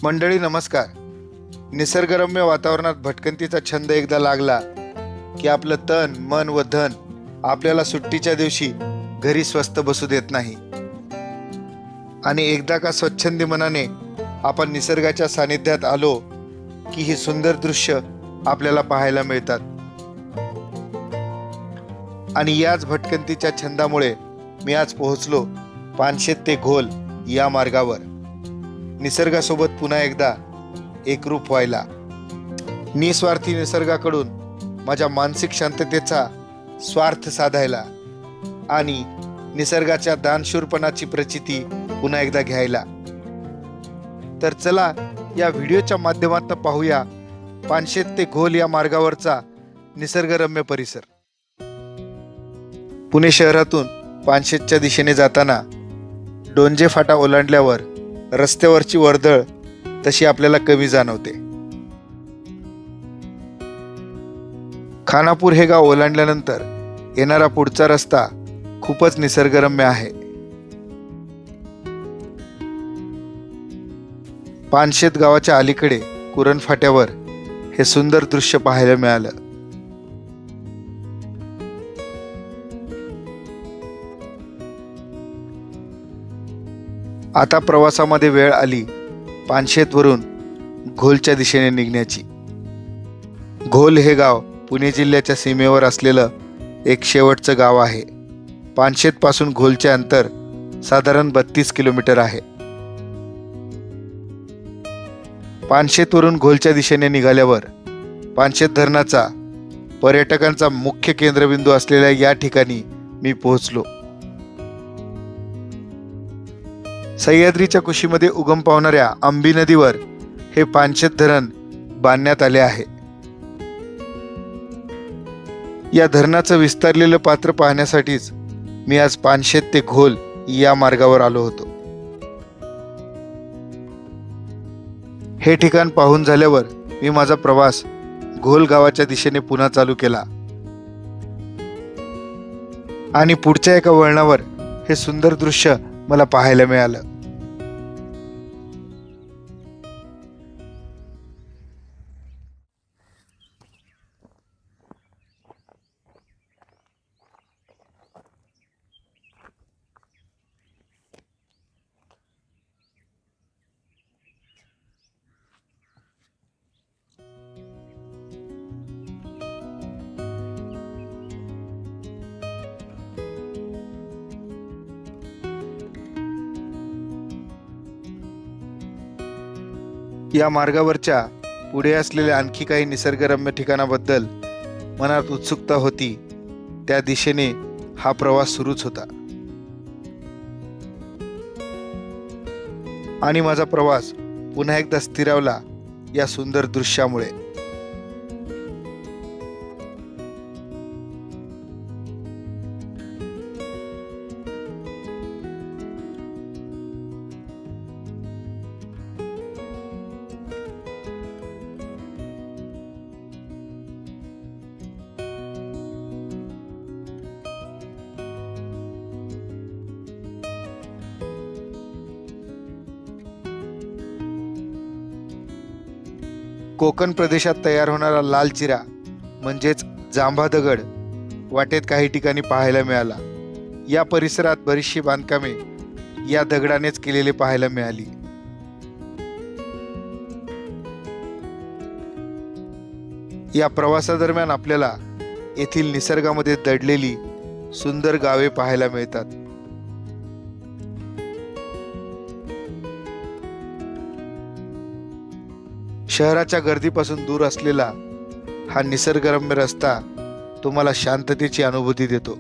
मंडळी नमस्कार. निसर्गरम्य वातावरणात भटकंतीचा छंद एकदा लागला की आपलं तन मन व धन आपल्याला सुट्टीच्या दिवशी घरी स्वस्थ बसू देत नाही. आणि एकदा का स्वच्छंदी मनाने आपण निसर्गाच्या सानिध्यात आलो की ही सुंदर दृश्य आपल्याला पाहायला मिळतात. आणि याच भटकंतीच्या छंदामुळे मी आज पोहोचलो पानशेत ते घोल या मार्गावर, निसर्गासोबत पुन्हा एकदा एकरूप व्हायला. निस्वार्थी निसर्गाकडून माझ्या मानसिक शांततेचा स्वार्थ साधायला आणि निसर्गाच्या दानशूरपणाची प्रचिती पुन्हा एकदा घ्यायला. तर चला या व्हिडिओच्या माध्यमातून पाहूया पानशेत ते घोल या मार्गावरचा निसर्गरम्य परिसर. पुणे शहरातून पानशेतच्या दिशेने जाताना डोंजे फाटा ओलांडल्यावर रस्त्यावरची वर्दळ तशी आपल्याला कमी जाणवते. खानापूर हे गाव ओलांडल्यानंतर येणारा पुढचा रस्ता खूपच निसर्गरम्य आहे. पानशेत गावाच्या अलीकडे कुरण फाट्यावर हे सुंदर दृश्य पाहायला मिळालं. आता प्रवासामध्ये वेळ आली पानशेतवरून घोलच्या दिशेने निघण्याची. घोल हे गाव पुणे जिल्ह्याच्या सीमेवर असलेलं एक शेवटचं गाव आहे. पानशेतपासून घोलचे अंतर साधारण 32 किलोमीटर आहे. पानशेतवरून घोलच्या दिशेने निघाल्यावर पानशेत धरणाचा पर्यटकांचा मुख्य केंद्रबिंदू असलेल्या या ठिकाणी मी पोहोचलो. सह्याद्रीच्या कुशीमध्ये उगम पावणाऱ्या आंबी नदीवर हे पानशेत धरण बांधण्यात आले आहे. या धरणाचं विस्तारलेलं पात्र पाहण्यासाठीच मी आज पानशेत ते घोल या मार्गावर आलो होतो. हे ठिकाण पाहून झाल्यावर मी माझा प्रवास घोल गावाच्या दिशेने पुन्हा चालू केला आणि पुढच्या एका वळणावर हे सुंदर दृश्य मला पाहायला मिळालं. या मार्गावरच्या पुढे असलेल्या आणखी काही निसर्गरम्य ठिकाणाबद्दल मनात उत्सुकता होती. त्या दिशेने हा प्रवास सुरूच होता आणि माझा प्रवास पुन्हा एकदा स्थिरावला या सुंदर दृश्यामुळे. कोकण प्रदेशात तयार होणारा लाल चिरा म्हणजेच जांभा दगड वाटेत काही ठिकाणी पाहायला मिळाला. या परिसरात बरीचशी बांधकामे या दगडानेच केलेली पाहायला मिळाली. या प्रवासादरम्यान आपल्याला येथील निसर्गामध्ये दडलेली सुंदर गावे पाहायला मिळतात. शहराच्या गर्दीपासून दूर असलेला हा निसर्गरम्य रस्ता तुम्हाला शांततेची अनुभूती देतो.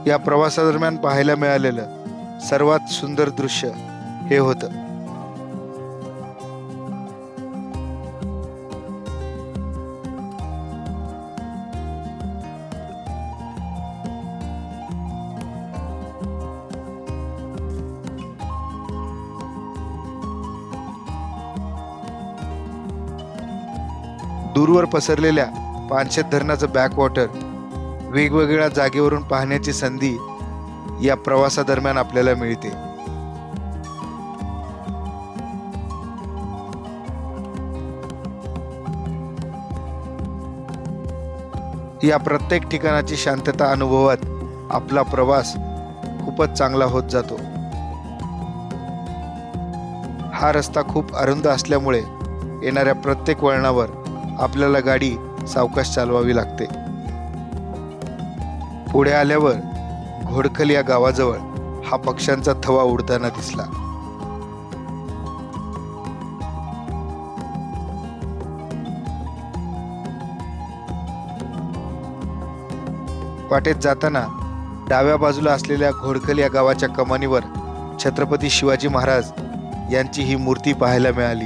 या प्रवासादरम्यान पाहायला मिळालेलं सर्वात सुंदर दृश्य हे होतं. दूरवर पसरलेल्या पानशेत धरणाचं बॅकवॉटर वेगवेगळ्या जागेवरून पाहण्याची संधी या प्रवासादरम्यान आपल्याला मिळते. या प्रत्येक ठिकाणाची शांतता अनुभवत आपला प्रवास खूपच चांगला होत जातो. हा रस्ता खूप अरुंद असल्यामुळे येणाऱ्या प्रत्येक वळणावर आपल्याला गाडी सावकाश चालवावी लागते. पुढे आल्यावर घोडखल या गावाजवळ हा पक्ष्यांचा थवा उडताना दिसला. वाटेत जाताना डाव्या बाजूला असलेल्या घोडखल या गावाच्या कमानीवर छत्रपती शिवाजी महाराज यांची ही मूर्ती पाहायला मिळाली.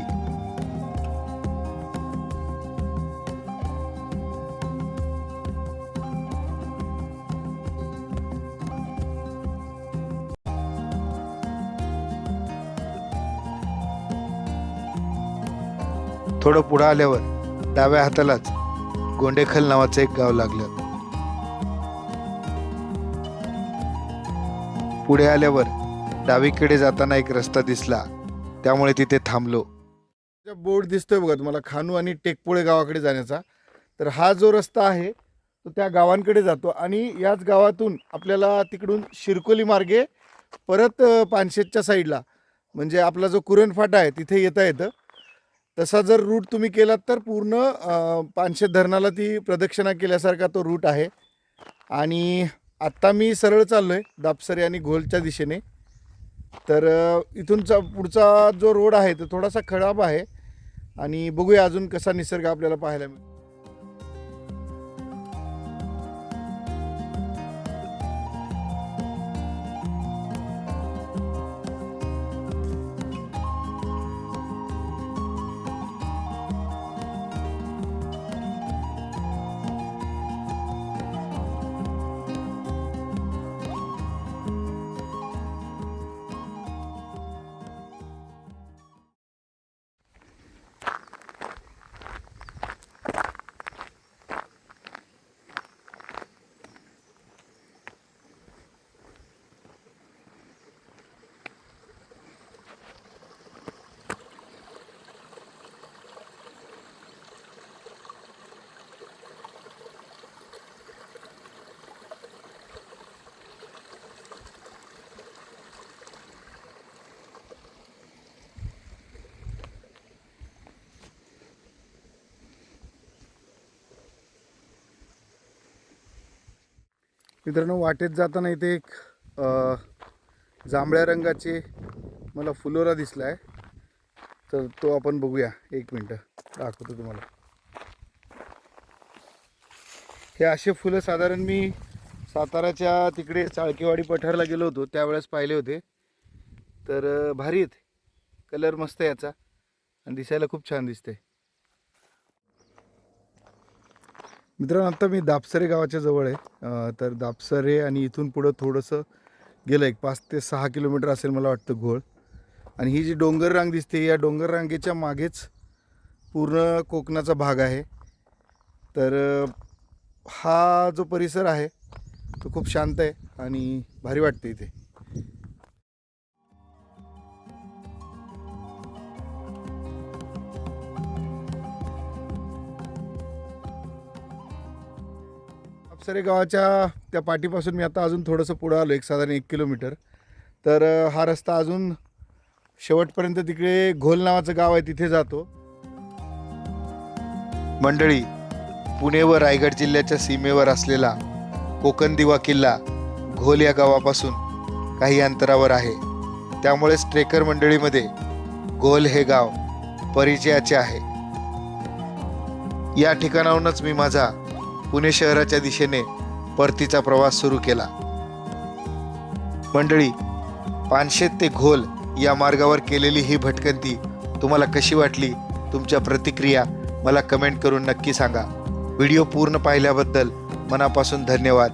थोडं पुढे आल्यावर डाव्या हातालाच गोंडेखल नावाचं एक गाव लागलं. पुढे आल्यावर डावीकडे जाताना एक रस्ता दिसला, त्यामुळे तिथे थांबलो. बोर्ड दिसतोय बघा तुम्हाला, खानू आणि टेकपोळे गावाकडे जाण्याचा. तर हा जो रस्ता आहे तो त्या गावांकडे जातो आणि याच गावातून आपल्याला तिकडून शिरकोली मार्गे परत पानशेतच्या साईडला म्हणजे आपला जो कुरण फाटा आहे तिथे येता येतं. तसा जर रूट तुम्ही केलात तर पूर्ण पानशेत धरणाला ती प्रदक्षिणा केल्यासारखा तो रूट आहे. आणि आत्ता मी सरळ चाललो आहे दापसरे आणि घोलच्या दिशेने. तर इथूनचा पुढचा जो रोड आहे तो थोडासा खराब आहे आणि बघूया अजून कसा निसर्ग आपल्याला पाहायला मिळेल. मित्रांनो, वाटेत जाताना इथे एक जांभळ्या रंगाचे मला फुलोरा दिसला आहे. तर तो आपण बघूया. एक मिनटं दाखवतो तुम्हाला. हे असे फुलं साधारण मी साताराच्या तिकडे चाळकेवाडी पठारला गेलो होतो त्यावेळेस पाहिले होते. तर भारी आहेत, कलर मस्त आहे याचा आणि दिसायला खूप छान दिसते. मित्रांनो, आता मी दापसरे गावाच्या जवळ आहे. तर दापसरे आणि इथून पुढं थोडंसं गेलं एक 5 ते 6 किलोमीटर असेल मला वाटतं घोळ. आणि ही जी डोंगर रांग दिसते या डोंगर रांगेच्या मागेच पूर्ण कोकणाचा भाग आहे. तर हा जो परिसर आहे तो खूप शांत आहे आणि भारी वाटते इथे. दापसरे गावाच्या त्या पाठीपासून मी आता अजून थोडंसं पुढं आलो एक साधारण 1 किलोमीटर. तर हा रस्ता अजून शेवटपर्यंत तिकडे घोल नावाचं गाव आहे तिथे जातो. मंडळी, पुणे व रायगड जिल्ह्याच्या सीमेवर असलेला कोकण दिवा किल्ला घोल या गावापासून काही अंतरावर आहे. त्यामुळेच ट्रेकर मंडळीमध्ये घोल हे गाव परिचयाचे आहे. या ठिकाणाहूनच मी माझा पुणे शहराच्या दिशेने परतीचा प्रवास सुरू केला. मंडळी, पानशेत ते घोल या मार्गावर केलेली ही भटकंती तुम्हाला कशी वाटली? तुमच्या प्रतिक्रिया मला कमेंट करून नक्की सांगा. व्हिडिओ पूर्ण पाहिल्याबद्दल मनापासून धन्यवाद.